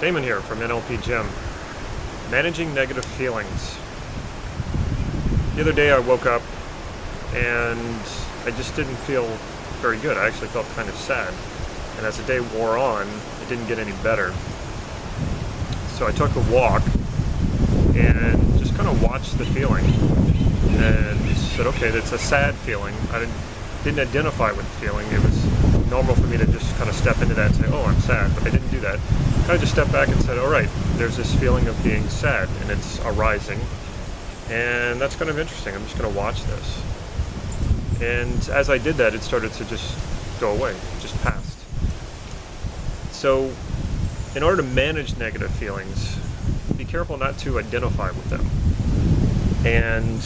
Damon here from NLP Gym. Managing negative feelings. The other day I woke up and I just didn't feel very good. I actually felt kind of sad. And as the day wore on, it didn't get any better. So I took a walk and just kind of watched the feeling and said, okay, that's a sad feeling. I didn't identify with the feeling. It was normal for me to just kind of step into that and say, oh, I'm sad, but I didn't do that. Kind of just stepped back and said, all right, there's this feeling of being sad and it's arising, and that's kind of interesting. I'm just going to watch this. And as I did that, it started to just go away, it just passed. So in order to manage negative feelings, be careful not to identify with them. And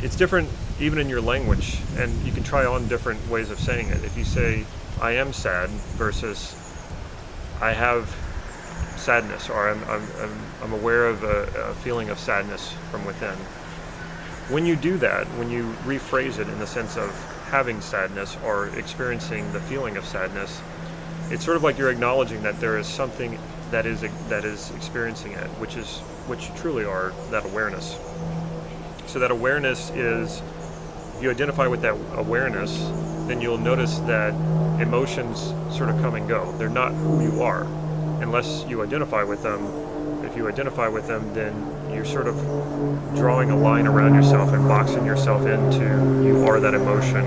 it's different even in your language, and you can try on different ways of saying it. If you say, I am sad, versus I have sadness, or I'm aware of a feeling of sadness from within. When you do that, when you rephrase it in the sense of having sadness or experiencing the feeling of sadness, it's sort of like you're acknowledging that there is something that is experiencing it, which you truly are, that awareness. So that awareness is, if you identify with that awareness, then you'll notice that emotions sort of come and go. They're not who you are unless you identify with them. If you identify with them, then you're sort of drawing a line around yourself and boxing yourself into you are that emotion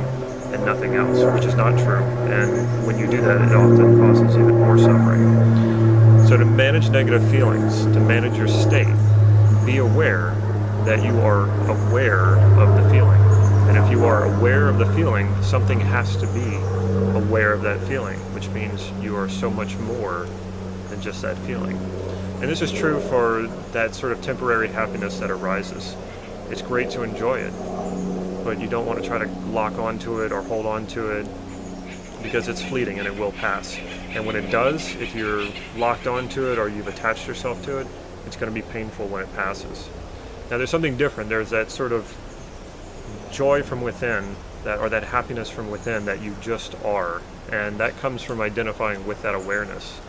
and nothing else, which is not true. And when you do that, it often causes even more suffering. So to manage negative feelings, to manage your state, be aware that you are aware of the feeling. And if you are aware of the feeling, something has to be aware of that feeling, which means you are so much more than just that feeling. And this is true for that sort of temporary happiness that arises. It's great to enjoy it, but you don't want to try to lock onto it or hold on to it, because it's fleeting and it will pass. And when it does, if you're locked onto it or you've attached yourself to it, it's going to be painful when it passes. Now there's something different. There's that sort of joy from within, that happiness from within that you just are. And that comes from identifying with that awareness.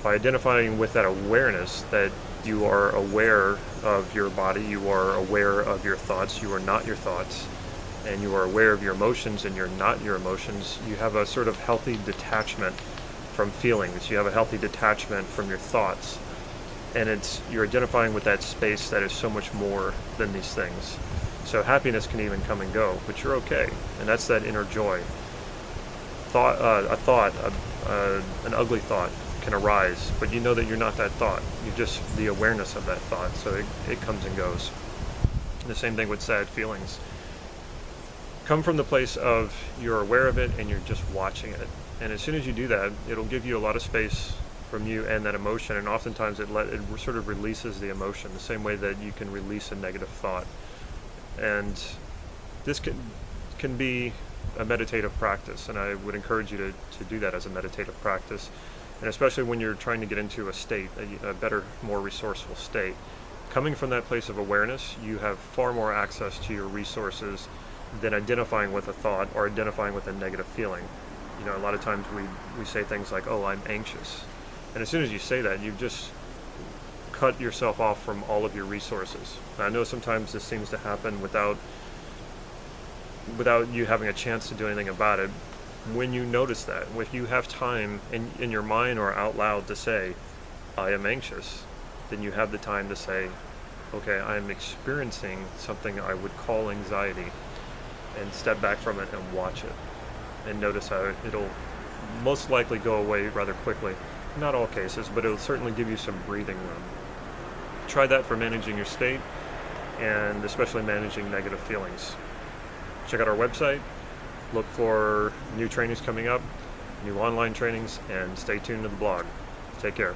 By identifying with that awareness that you are aware of your body, you are aware of your thoughts, you are not your thoughts, and you are aware of your emotions and you're not your emotions, you have a sort of healthy detachment from feelings. You have a healthy detachment from your thoughts. And you're identifying with that space that is so much more than these things. So happiness can even come and go, but you're okay. And that's that inner joy. An ugly thought can arise, but you know that you're not that thought. You're just the awareness of that thought, so it comes and goes. And the same thing with sad feelings. Come from the place of you're aware of it and you're just watching it. And as soon as you do that, it'll give you a lot of space from you and that emotion, and oftentimes it sort of releases the emotion the same way that you can release a negative thought. And this can be a meditative practice, and I would encourage you to do that as a meditative practice, and especially when you're trying to get into a state, a better, more resourceful state. Coming from that place of awareness, you have far more access to your resources than identifying with a thought or identifying with a negative feeling. You know, a lot of times we say things like, oh, I'm anxious. And as soon as you say that, you've just cut yourself off from all of your resources. And I know sometimes this seems to happen without you having a chance to do anything about it. When you notice that, if you have time in your mind or out loud to say, I am anxious, then you have the time to say, okay, I am experiencing something I would call anxiety, and step back from it and watch it. And notice how it'll most likely go away rather quickly. Not all cases, but it'll certainly give you some breathing room. Try that for managing your state, and especially managing negative feelings. Check out our website, look for new trainings coming up, new online trainings, and stay tuned to the blog. Take care.